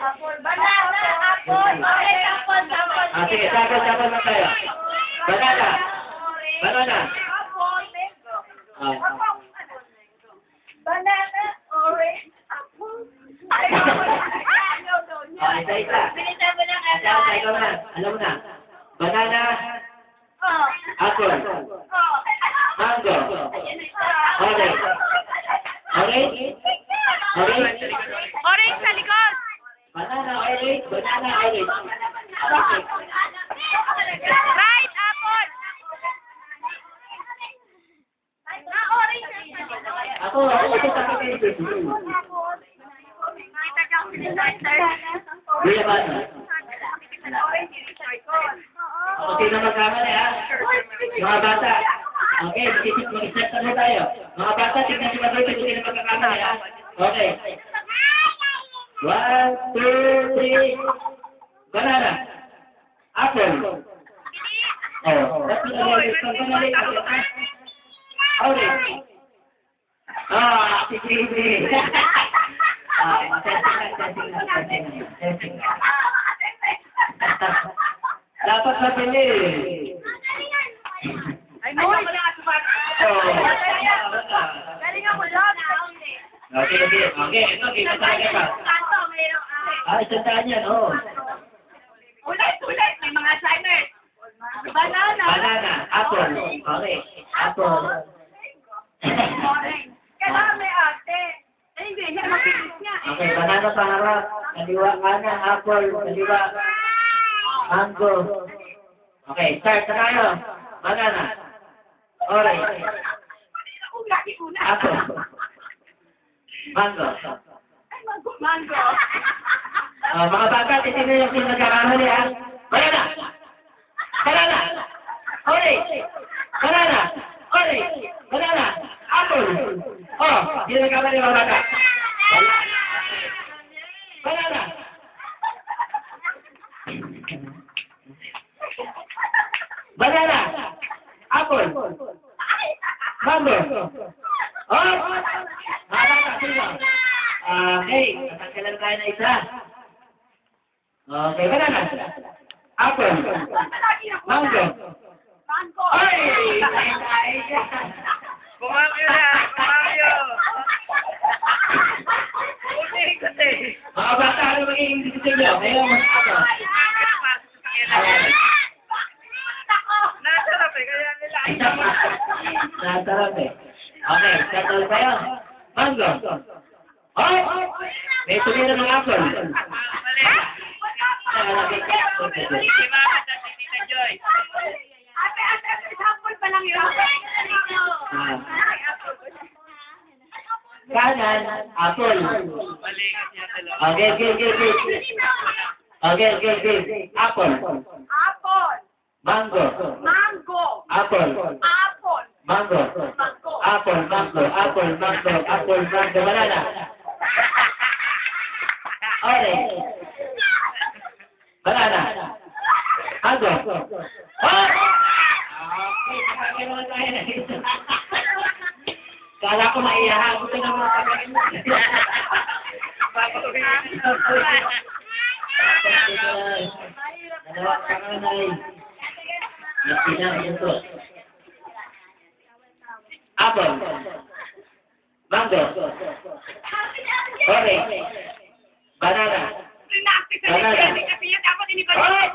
Banana, apple, orange, apple, apple. Sige, sabon na tayo. Banana. Banana. Ah. Banana, orange, apple. Isa. Bilisan mo lang Ikaw na. Alam mo na. Banana. Apple. Mango. Orange. Orange? Orange? Orange sa likod. Banana, orange. Banana, orange. Right, apple. Ako, ito sa akin. Kuya ba? Okay na magkamali ha? Mga bata. Okay, mag-start na tayo. Mga bata, tignan si Madoy, hindi na magkakamali ha? Okay. 1, 2, 3. Banana. Apple. Oh, that's the only orange. Si Baby. Testing. Dapat mabili. Ay, mo lang galingan mo lang. Okay. Ito, kita talaga pa. Isang daan yan, oh. Ulit, may mga assignment. Banana. Apple. Okay. Apple. Kailangan may ate. Hindi, mapilis niya. Okay, banana sa harap. Kaliwa kanan, apple. Kaliwa. Mango. Okay, start na tayo. Banana. Orange. Apple. Mango. Mango. Mga bata, titignan yung pinagkakamali ha. Banana. Orange. Banana. Apple. Oh, hindi nagkamali mga bata. Banana. Apple. Mango. Oh! Mga bata, sino? Okay, natanggalan tayo na isa. Okay, banana. Apple. Mango. Ay! Bumangyo. Mga bata, ano magiging decision nyo? Ngayon, mas ako. Nasarap eh, kaya nila. Nasarap eh. Okay, settle tayo. Mango. Oh! May tumira ng apple. Mali. Si Mama at si Tita Joy. Ate, sample pa lang yun. Kanan, apple. Mali kasi yan dalawa. Okay. Apple. Apple. Mango. Apple. Mango. Apple. Banana. Orange. Banana. Mango. Oh! Okay, nakakalaman tayo na ito. Kala ko maiyahan ko na mga pagkain mo. Dalawang panganay. Napinang ito. Apple. Mango. Orange. Banana. Kasi yun dapat inibalik.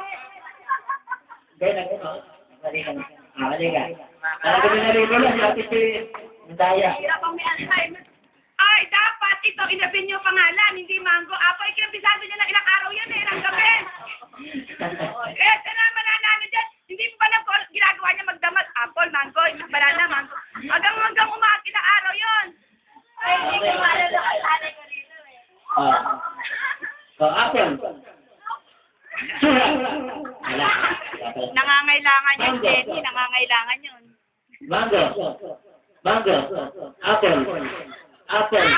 Kaya nag-ito. Mali ka. Alam ko binalito lang si Ate Pin. Daya. Hirap ang may Alzheimer. Ay, dapat ito, inabin niyo pangalan, hindi mango. Apo, ikinabisado niya ng ilang araw yan eh, ng gabi. Eh, salamat na namin dyan. Hindi mo ba lang ginagawa niya magdamag? Apple, mango, banana, mango. Hanggang umaga na araw yun. Ay, hindi ko malalakas ko rito eh. Apple. Wala. Nangangailangan yun, Jenny. Nangangailangan yun. Mango. Apple.